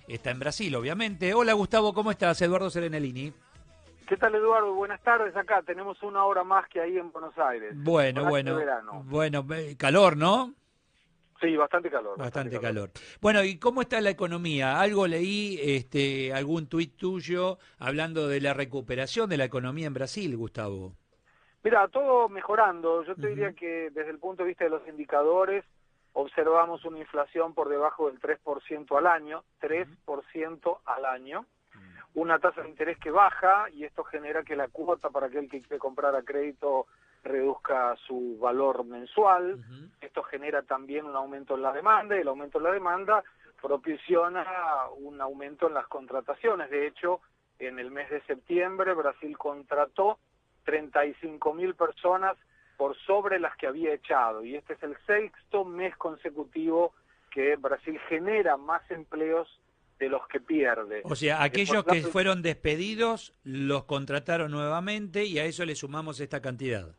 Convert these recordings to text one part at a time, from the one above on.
está en Brasil, obviamente. Hola Gustavo, ¿cómo estás? Eduardo Serenellini. ¿Qué tal, Eduardo? Buenas tardes acá. Tenemos una hora más que ahí en Buenos Aires. Bueno, Horario de bueno, verano. bueno, calor, ¿no? Sí, bastante calor. Bastante calor. Bueno, ¿y cómo está la economía? Algo leí, algún tuit tuyo hablando de la recuperación de la economía en Brasil, Gustavo. Mira, todo mejorando. Yo te diría Ujú. que desde el punto de vista de los indicadores, observamos una inflación por debajo del 3% al año, 3% al año, una tasa de interés que baja y esto genera que la cuota para aquel que quiere comprar a crédito reduzca su valor mensual. Ujú. Esto genera también un aumento en la demanda y el aumento en la demanda propiciona un aumento en las contrataciones. De hecho, en el mes de septiembre Brasil contrató 35.000 personas por sobre las que había echado y este es el sexto mes consecutivo que Brasil genera más empleos de los que pierde. O sea, Por aquellos que ejemplo, fueron despedidos los contrataron nuevamente y a eso le sumamos esta cantidad.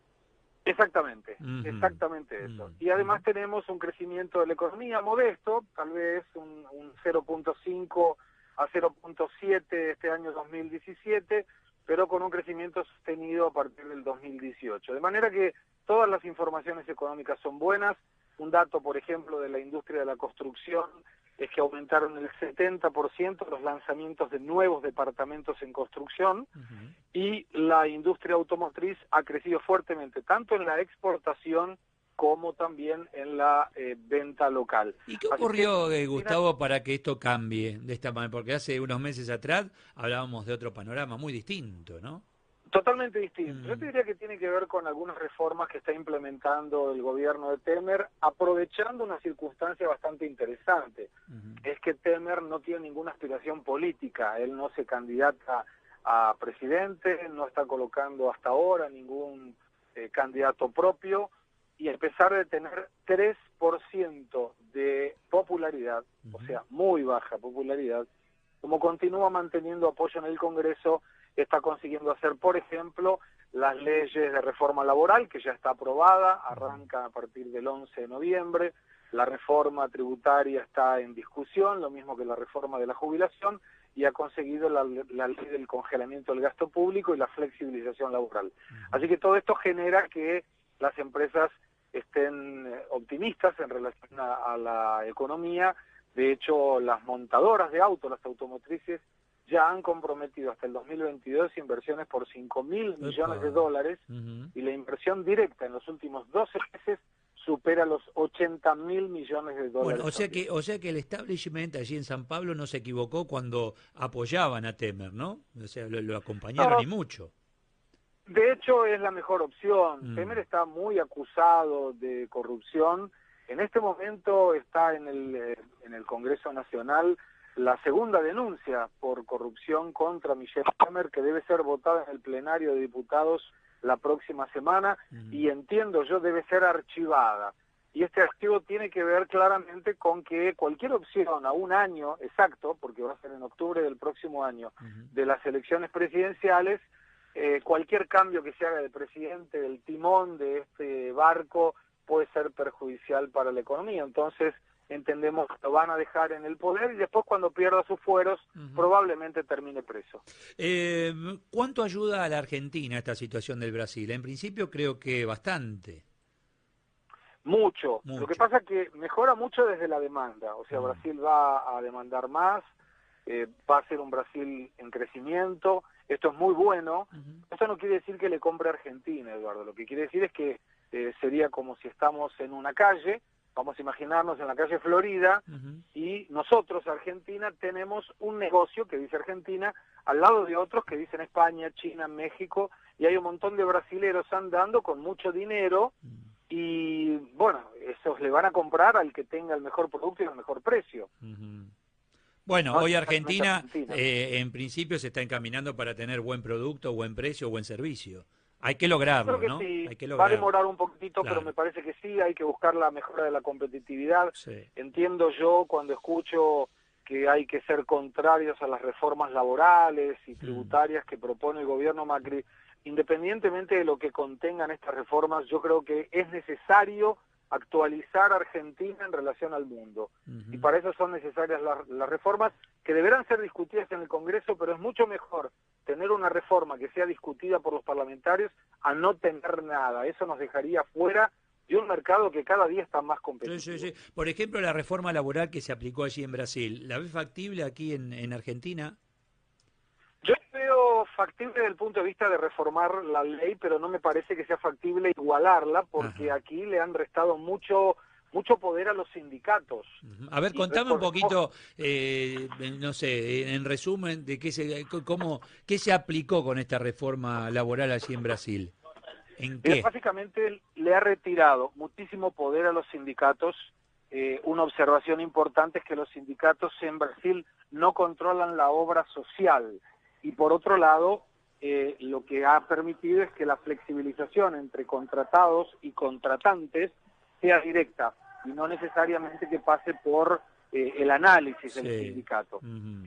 exactamente, Ujú. exactamente eso. Y Ujú. además tenemos un crecimiento de la economía modesto, tal vez un 0.5 a 0.7 este año 2017, pero con un crecimiento sostenido a partir del 2018. De manera que todas las informaciones económicas son buenas. Un dato, por ejemplo, de la industria de la construcción es que aumentaron el 70% los lanzamientos de nuevos departamentos en construcción, Ujú. y la industria automotriz ha crecido fuertemente, tanto en la exportación como también en la venta local. ¿Y qué Así que, ocurrió, mira, Gustavo, para que esto cambie de esta manera? Porque hace unos meses atrás hablábamos de otro panorama muy distinto, ¿no? totalmente distinto. Yo te Mm. diría que tiene que ver con algunas reformas que está implementando el gobierno de Temer, aprovechando una circunstancia bastante interesante. Ujú. Es que Temer no tiene ninguna aspiración política, él no se candidata a presidente, no está colocando hasta ahora ningún candidato propio, y a pesar de tener 3% de popularidad, o Ujú. sea, muy baja popularidad, como continúa manteniendo apoyo en el Congreso, está consiguiendo hacer, por ejemplo, las leyes de reforma laboral, que ya está aprobada, arranca a partir del 11 de noviembre, la reforma tributaria está en discusión, lo mismo que la reforma de la jubilación, y ha conseguido la ley del congelamiento del gasto público y la flexibilización laboral. Así que todo esto genera que las empresas estén optimistas en relación a la economía. De hecho, las montadoras de autos, las automotrices, ya han comprometido hasta el 2022 inversiones por 5.000 millones de Epa. dólares Ujú. y la inversión directa en los últimos 12 meses supera los 80.000 millones de Bueno, dólares también. o sea que el establishment allí en San Pablo no se equivocó cuando apoyaban a Temer, ¿no? O sea, lo acompañaron y No, mucho. de hecho es la mejor opción. Temer Mm. está muy acusado de corrupción. En este momento está en el Congreso Nacional la segunda denuncia por corrupción contra Michel Temer, que debe ser votada en el plenario de diputados la próxima semana Mm. y entiendo yo debe ser archivada. Y este archivo tiene que ver claramente con que cualquier opción a un año exacto, porque va a ser en octubre del próximo año, Ujú. de las elecciones presidenciales, cualquier cambio que se haga del presidente, del timón de este barco, puede ser perjudicial para la economía. Entonces, entendemos que lo van a dejar en el poder y después cuando pierda sus fueros, Ujú. probablemente termine preso. Eh, ¿Cuánto ayuda a la Argentina esta situación del Brasil? En principio creo que bastante, Mucho. Lo que mucho. pasa es que mejora mucho desde la demanda. O sea, Mm. Brasil va a demandar más, va a ser un Brasil en crecimiento. Esto es muy bueno. Ujú. Eso no quiere decir que le compre a Argentina, Eduardo. Lo que quiere decir es que sería como si estamos en una calle, vamos a imaginarnos en la calle Florida, Ujú. y nosotros, Argentina, tenemos un negocio que dice Argentina al lado de otros que dicen España, China, México, y hay un montón de brasileros andando con mucho dinero y, bueno, esos le van a comprar al que tenga el mejor producto y el mejor precio, Ujú. Bueno, no hoy necesariamente Argentina Argentina. en principio se está encaminando para tener buen producto, buen precio, buen servicio. Hay que Yo creo lograrlo, que ¿no? sí, Hay que va a lograrlo. demorar un poquitito, pero me Claro, parece que sí, hay que buscar la mejora de la competitividad. sí. Entiendo yo cuando escucho que hay que ser contrarios a las reformas laborales y Mm. tributarias que propone el gobierno Macri, independientemente de lo que contengan estas reformas, yo creo que es necesario actualizar Argentina en relación al mundo. Y para eso son necesarias las reformas que deberán ser discutidas en el Congreso, pero es mucho mejor tener una reforma que sea discutida por los parlamentarios a no tener nada. Eso nos dejaría fuera de un mercado que cada día está más competitivo. Sí. Por ejemplo, la reforma laboral que se aplicó allí en Brasil, ¿la ves factible aquí en Argentina? Yo veo factible desde el punto de vista de reformar la ley, pero no me parece que sea factible igualarla, porque aquí le han restado mucho poder a los sindicatos. A ver, contame un poquito, no sé, en resumen, de qué se aplicó con esta reforma laboral allí en Brasil. ¿En qué? Básicamente le ha retirado muchísimo poder a los sindicatos. Una observación importante es que los sindicatos en Brasil no controlan la obra social. Y por otro lado, lo que ha permitido es que la flexibilización entre contratados y contratantes sea directa y no necesariamente que pase por el análisis del sindicato.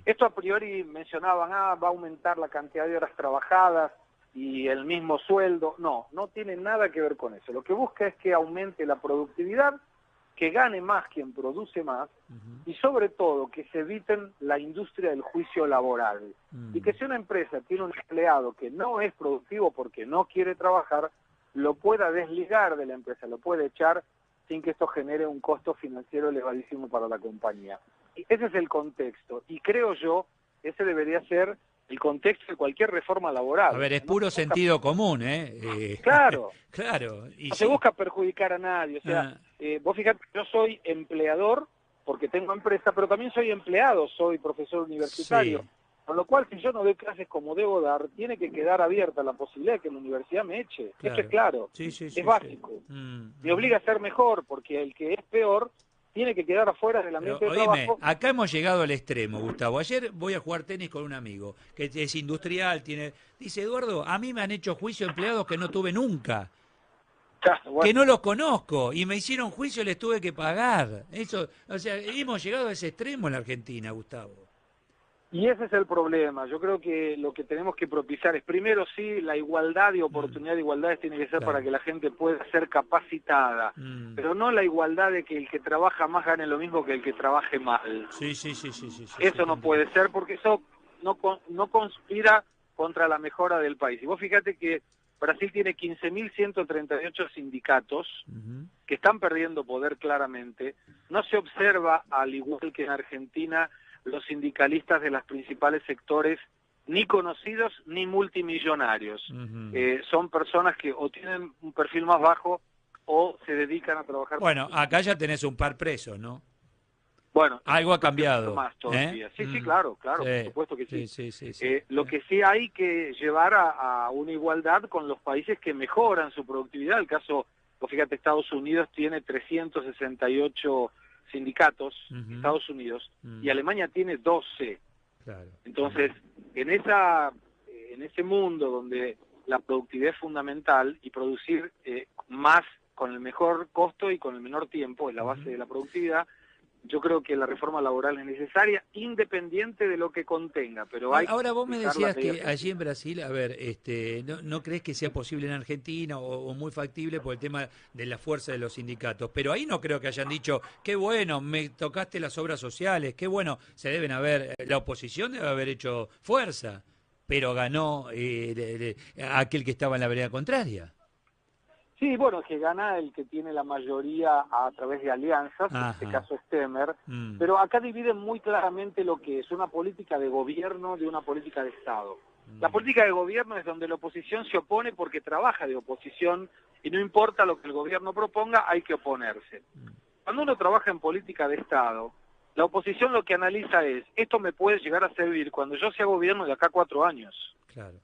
Esto a priori mencionaban, va a aumentar la cantidad de horas trabajadas y el mismo sueldo. No tiene nada que ver con eso. Lo que busca es que aumente la productividad, que gane más quien produce más, y sobre todo que se eviten la industria del juicio laboral. Y que si una empresa tiene un empleado que no es productivo porque no quiere trabajar, lo pueda desligar de la empresa, lo puede echar sin que esto genere un costo financiero elevadísimo para la compañía. Y ese es el contexto, y creo yo, ese debería ser el contexto de cualquier reforma laboral. A ver, es puro sentido común, ¿eh? Claro. Claro. Y no se busca perjudicar a nadie. O sea, vos fíjate, yo soy empleador porque tengo empresa, pero también soy empleado, soy profesor universitario. Sí. Con lo cual, si yo no doy clases como debo dar, tiene que quedar abierta la posibilidad de que la universidad me eche. Claro. Esto es claro, es básico. Me obliga a ser mejor, porque el que es peor tiene que quedar afuera del ambiente de trabajo. Acá hemos llegado al extremo, Gustavo. Ayer voy a jugar tenis con un amigo que es industrial, dice, Eduardo, a mí me han hecho juicio empleados que no tuve nunca. Bueno. Que no los conozco y me hicieron juicio y les tuve que pagar. Eso, o sea, hemos llegado a ese extremo en la Argentina, Gustavo. Y ese es el problema. Yo creo que lo que tenemos que propiciar es, primero, sí, la igualdad de oportunidad de igualdades tiene que ser para que la gente pueda ser capacitada, pero no la igualdad de que el que trabaja más gane lo mismo que el que trabaje mal. Sí. Eso no puede ser, porque eso no conspira contra la mejora del país. Y vos fíjate que Brasil tiene 15.138 sindicatos que están perdiendo poder claramente. No se observa, al igual que en Argentina, los sindicalistas de los principales sectores, ni conocidos ni multimillonarios. Son personas que o tienen un perfil más bajo o se dedican a trabajar. Bueno, acá ya tenés un par presos, ¿no? Bueno, algo ha cambiado. Más todavía. Sí, claro, por supuesto que sí. Sí. Lo que sí hay que llevar a una igualdad con los países que mejoran su productividad. El caso, pues fíjate, Estados Unidos tiene 368 sindicatos, Estados Unidos, y Alemania tiene 12. Claro. Entonces, en ese mundo donde la productividad es fundamental y producir más con el mejor costo y con el menor tiempo es la base de la productividad, yo creo que la reforma laboral es necesaria, independiente de lo que contenga. Pero ahora vos me decías que allí en Brasil, a ver, ¿no crees que sea posible en Argentina o muy factible por el tema de la fuerza de los sindicatos? Pero ahí no creo que hayan dicho, qué bueno, me tocaste las obras sociales, qué bueno, la oposición debe haber hecho fuerza, pero ganó aquel que estaba en la vereda contraria. Sí, bueno, es que gana el que tiene la mayoría a través de alianzas, en este caso es Temer, pero acá dividen muy claramente lo que es una política de gobierno de una política de Estado. La política de gobierno es donde la oposición se opone porque trabaja de oposición y no importa lo que el gobierno proponga, hay que oponerse. Cuando uno trabaja en política de Estado, la oposición lo que analiza es, esto me puede llegar a servir cuando yo sea gobierno de acá a 4 años. Claro.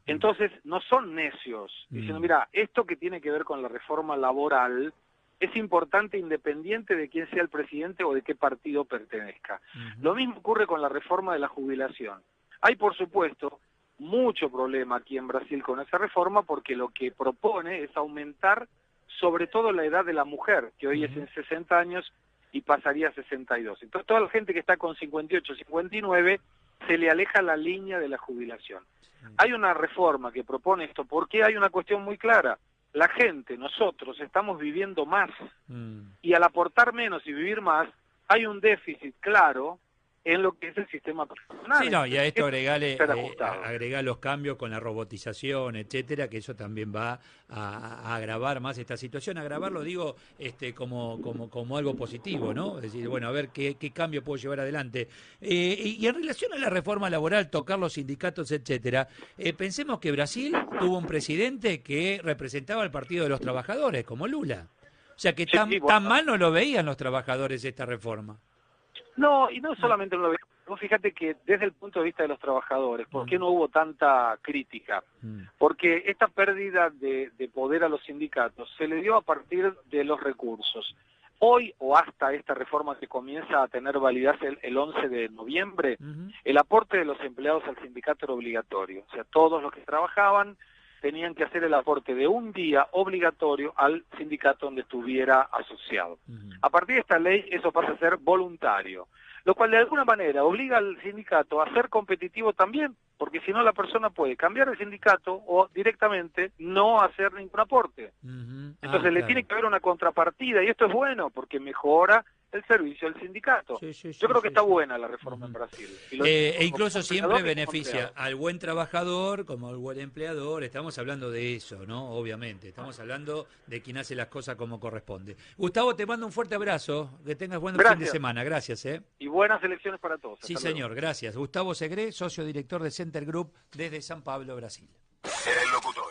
Entonces, no son necios, diciendo, mira, esto que tiene que ver con la reforma laboral es importante independiente de quién sea el presidente o de qué partido pertenezca. Lo mismo ocurre con la reforma de la jubilación. Hay, por supuesto, mucho problema aquí en Brasil con esa reforma porque lo que propone es aumentar sobre todo la edad de la mujer, que hoy es en 60 años y pasaría a 62. Entonces, toda la gente que está con 58, 59, se le aleja la línea de la jubilación. Hay una reforma que propone esto, porque hay una cuestión muy clara. la gente, nosotros, estamos viviendo más, y al aportar menos y vivir más, hay un déficit claro en lo que es el sistema personal. Sí, no, y a esto agregar los cambios con la robotización, etcétera, que eso también va a agravar más esta situación. Agravarlo, digo, como algo positivo, ¿no? Es decir, bueno, a ver qué cambio puedo llevar adelante. Y en relación a la reforma laboral, tocar los sindicatos, etcétera, pensemos que Brasil tuvo un presidente que representaba al Partido de los Trabajadores, como Lula. O sea que tan mal no lo veían los trabajadores esta reforma. No, y no solamente lo veo. Vos fíjate que desde el punto de vista de los trabajadores, ¿por qué no hubo tanta crítica? Porque esta pérdida de poder a los sindicatos se le dio a partir de los recursos. Hoy o hasta esta reforma que comienza a tener validez el 11 de noviembre, el aporte de los empleados al sindicato era obligatorio. O sea, todos los que trabajaban tenían que hacer el aporte de un día obligatorio al sindicato donde estuviera asociado. A partir de esta ley eso pasa a ser voluntario, lo cual de alguna manera obliga al sindicato a ser competitivo también, porque si no la persona puede cambiar de sindicato o directamente no hacer ningún aporte. Entonces le tiene que haber una contrapartida, y esto es bueno porque mejora el servicio del sindicato. Yo creo que está buena la reforma en Brasil. E incluso siempre beneficia al buen trabajador como al buen empleador. Estamos hablando de eso, ¿no? Obviamente. Estamos hablando de quien hace las cosas como corresponde. Gustavo, te mando un fuerte abrazo. Que tengas buen fin de semana. Gracias, Y buenas elecciones para todos. Sí, señor. Gracias. Gustavo Segré, socio director de Center Group desde San Pablo, Brasil. El locutor.